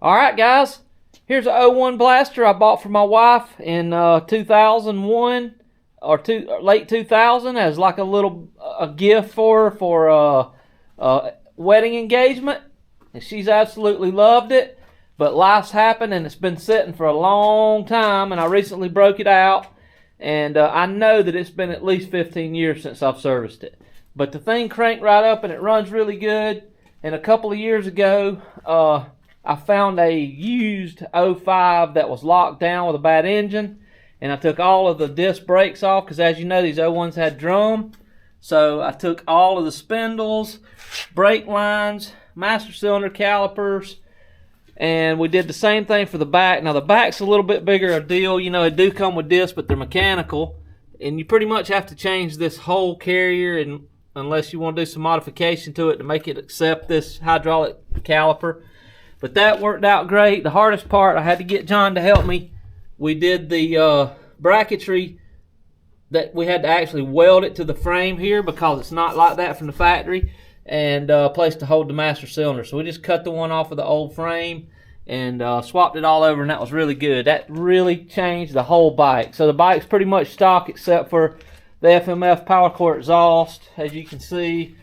Alright guys, here's an 01 blaster I bought for my wife in 2001 or late 2000 as like a gift for her for a wedding engagement, and she's absolutely loved it. But life's happened and it's been sitting for a long time, and I recently broke it out, and I know that it's been at least 15 years since I've serviced it. But the thing cranked right up and it runs really good. And a couple of years ago, I found a used 05 that was locked down with a bad engine, and I took all of the disc brakes off because, as you know, these 01s had drum. So I took all of the spindles, brake lines, master cylinder calipers, and we did the same thing for the back. Now the back's a little bit bigger a deal. You know, they do come with discs, but they're mechanical, and you pretty much have to change this whole carrier, and unless you want to do some modification to it to make it accept this hydraulic caliper. But that worked out great. The hardest part, I had to get John to help me. We did the bracketry that we had to actually weld it to the frame here because it's not like that from the factory, and a place to hold the master cylinder. So we just cut the one off of the old frame and swapped it all over, and that was really good. That really changed the whole bike. So the bike's pretty much stock except for the FMF power core exhaust, as you can see.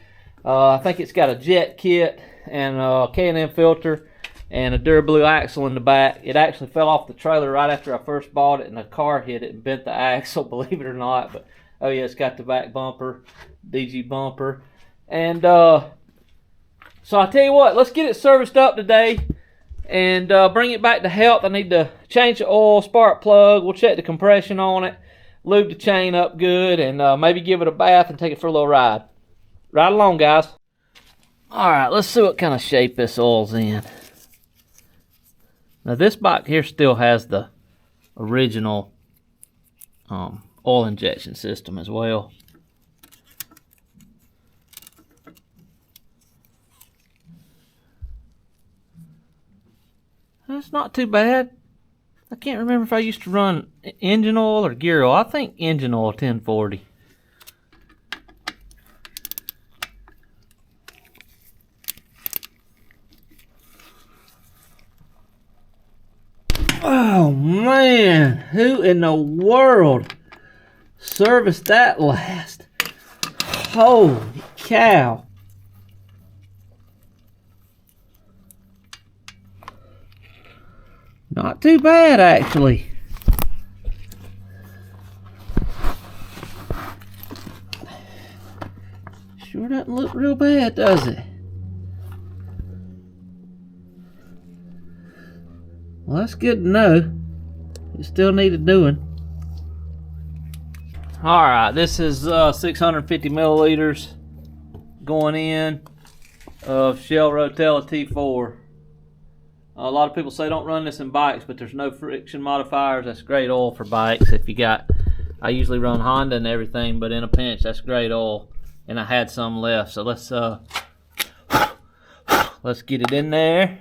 I think it's got a jet kit and a K&M filter and a Durablue axle in the back. It actually fell off the trailer right after I first bought it, and a car hit it and bent the axle, believe it or not. But oh yeah, it's got the back bumper, DG bumper. And so I tell you what, let's get it serviced up today and bring it back to health. I need to change the oil, spark plug, we'll check the compression on it, lube the chain up good, and maybe give it a bath and take it for a little ride. Ride along, guys. Alright, let's see what kind of shape this oil's in. Now this bike here still has the original oil injection system as well. That's not too bad. I can't remember if I used to run engine oil or gear oil. I think engine oil 1040. Oh man, who in the world serviced that last? Holy cow. Not too bad, actually. Sure doesn't look real bad, does it? Well, that's good to know. It still needed doing. Alright, this is 650 milliliters going in of Shell Rotella T4. A lot of people say don't run this in bikes, but there's no friction modifiers. That's great oil for bikes. If you got, I usually run Honda and everything, but in a pinch, that's great oil. And I had some left, so let's get it in there.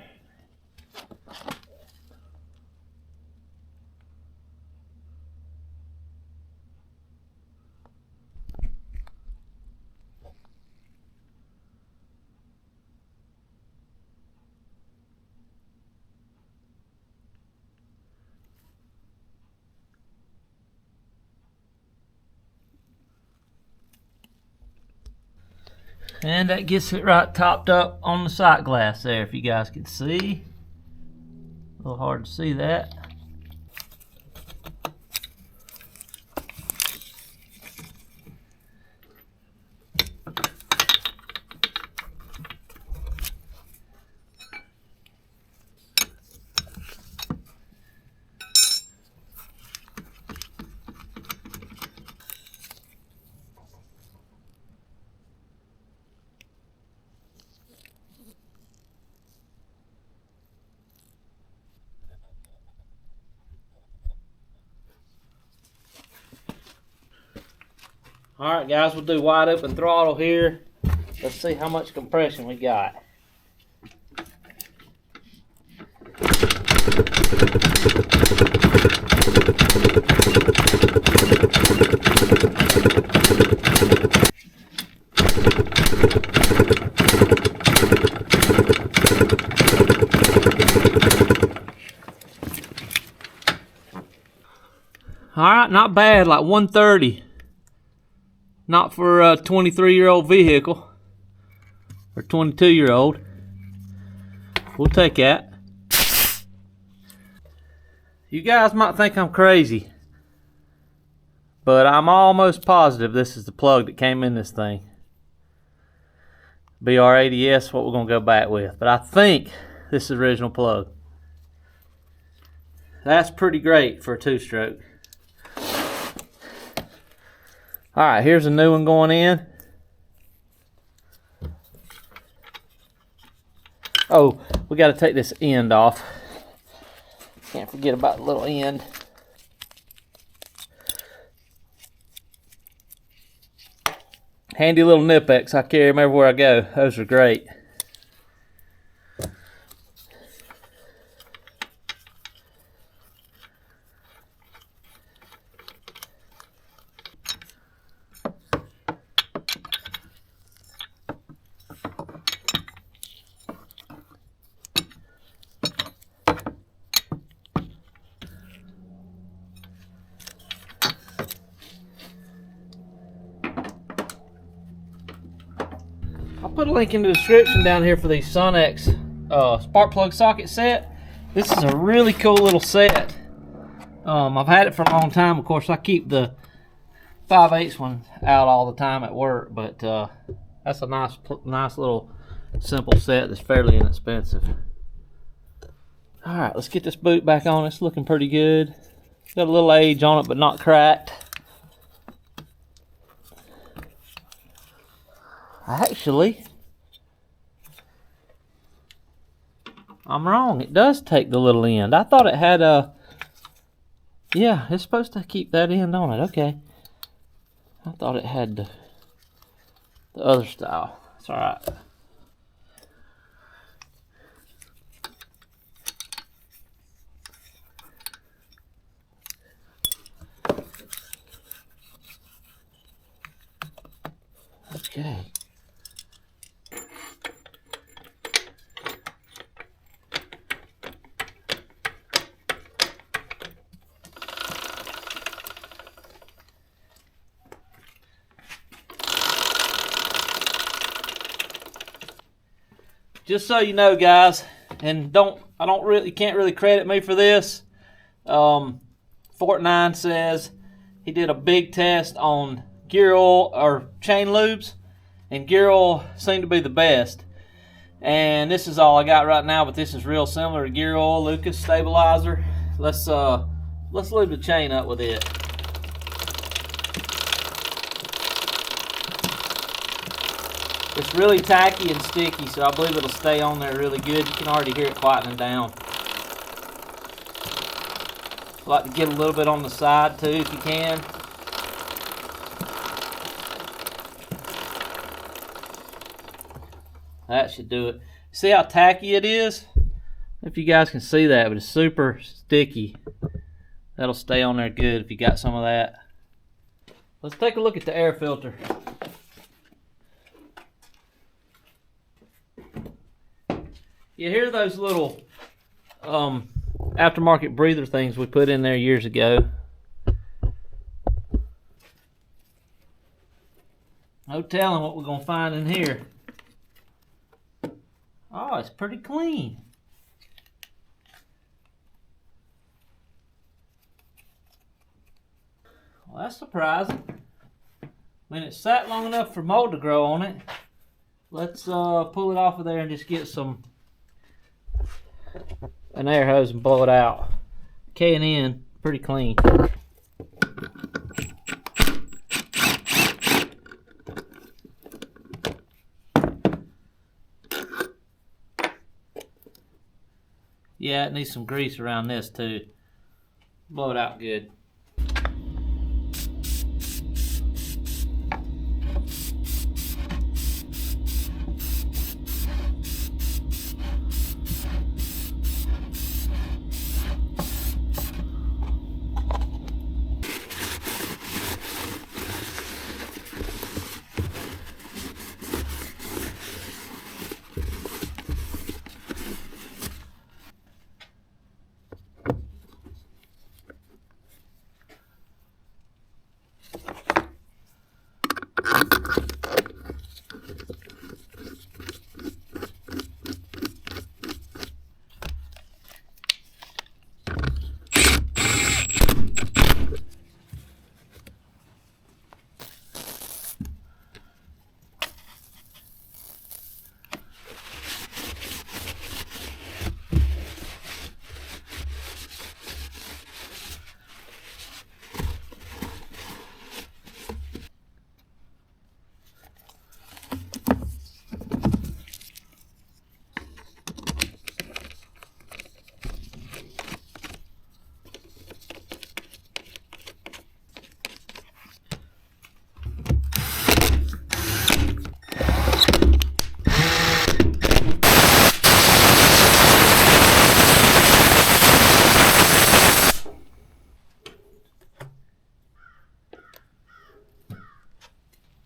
And that gets it right topped up on the sight glass there, if you guys can see. A little hard to see that. Alright guys, we'll do wide open throttle here. Let's see how much compression we got. Alright, not bad, like 130. Not for a 23-year-old vehicle. Or 22-year-old. We'll take that. You guys might think I'm crazy, but I'm almost positive this is the plug that came in this thing. BR80S, what we're going to go back with. But I think this is the original plug. That's pretty great for a two-stroke. Alright, here's a new one going in. Oh, we got to take this end off. Can't forget about the little end. Handy little Nipex. I carry them everywhere I go. Those are great. I'll put a link in the description down here for the Sonex spark plug socket set. This is a really cool little set. I've had it for a long time. Of course, I keep the 5/8 one out all the time at work, but that's a nice little simple set that's fairly inexpensive. All right, let's get this boot back on. It's looking pretty good. Got a little age on it, but not cracked. Actually, I'm wrong. It does take the little end. I thought it had a... Yeah, it's supposed to keep that end on it. Okay. I thought it had the other style. It's alright. Okay. Just so you know, guys, and can't really credit me for this. Fort9 says he did a big test on gear oil or chain lubes, and gear oil seemed to be the best. And this is all I got right now, but this is real similar to gear oil. Lucas stabilizer. Let's lube the chain up with it. It's really tacky and sticky, so I believe it'll stay on there really good. You can already hear it quietening down. I like to get a little bit on the side too if you can. That should do it. See how tacky it is? If you guys can see that, but it's super sticky. That'll stay on there good if you got some of that. Let's take a look at the air filter. You hear those little aftermarket breather things we put in there years ago. No telling what we're going to find in here. Oh, it's pretty clean. Well, that's surprising. When it sat long enough for mold to grow on it, let's pull it off of there and just get an air hose and blow it out. K&N, pretty clean. Yeah, it needs some grease around this too. Blow it out good.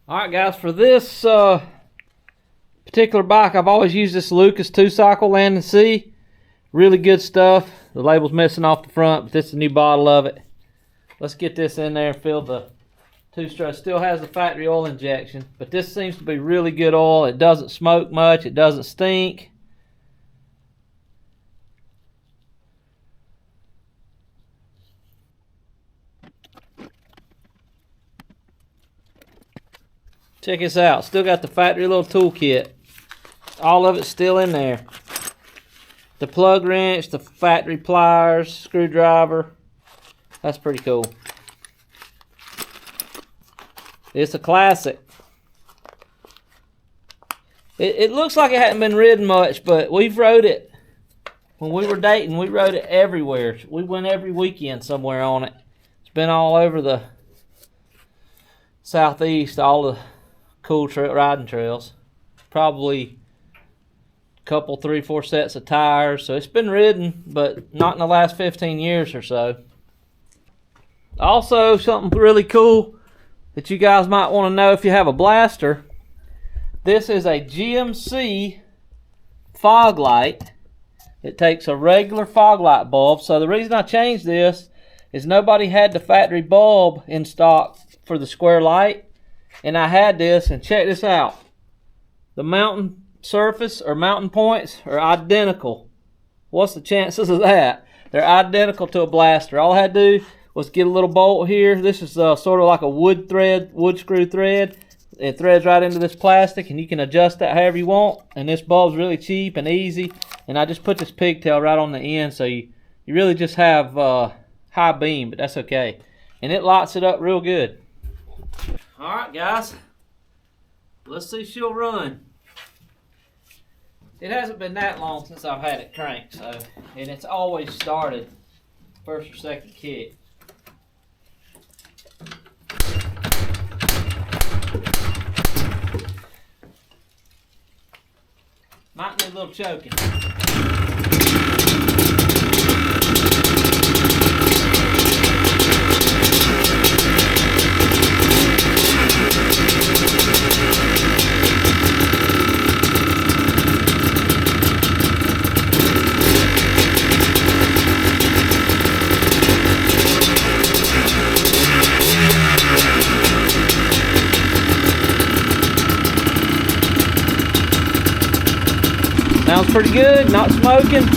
Alright guys, for this particular bike, I've always used this Lucas 2-cycle Land and Sea. Really good stuff. The label's missing off the front, but this is a new bottle of it. Let's get this in there and fill the 2-stroke. Still has the factory oil injection, but this seems to be really good oil. It doesn't smoke much, it doesn't stink. Check this out. Still got the factory little toolkit. All of it's still in there. The plug wrench, the factory pliers, screwdriver. That's pretty cool. It's a classic. It looks like it hadn't been ridden much, but we've rode it. When we were dating, we rode it everywhere. We went every weekend somewhere on it. It's been all over the southeast, all the cool riding trails. Probably a couple, 3, 4 sets of tires. So it's been ridden, but not in the last 15 years or so. Also, something really cool that you guys might want to know if you have a blaster. This is a GMC fog light. It takes a regular fog light bulb. So the reason I changed this is nobody had the factory bulb in stock for the square light. And I had this, and check this out. The mountain surface or mountain points are identical. What's the chances of that? They're identical to a blaster. All I had to do was get a little bolt here. This is sort of like a wood screw thread. It threads right into this plastic, and you can adjust that however you want. And this bulb's really cheap and easy. And I just put this pigtail right on the end, so you really just have high beam, but that's okay. And it lights it up real good. Alright guys, let's see if she'll run. It hasn't been that long since I've had it cranked, so, and it's always started first or second kick. Might need a little choking. Sounds pretty good, not smoking.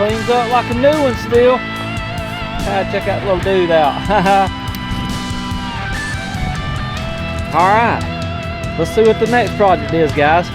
Cleans up like a new one still. Check that little dude out. Alright, let's see what the next project is, guys.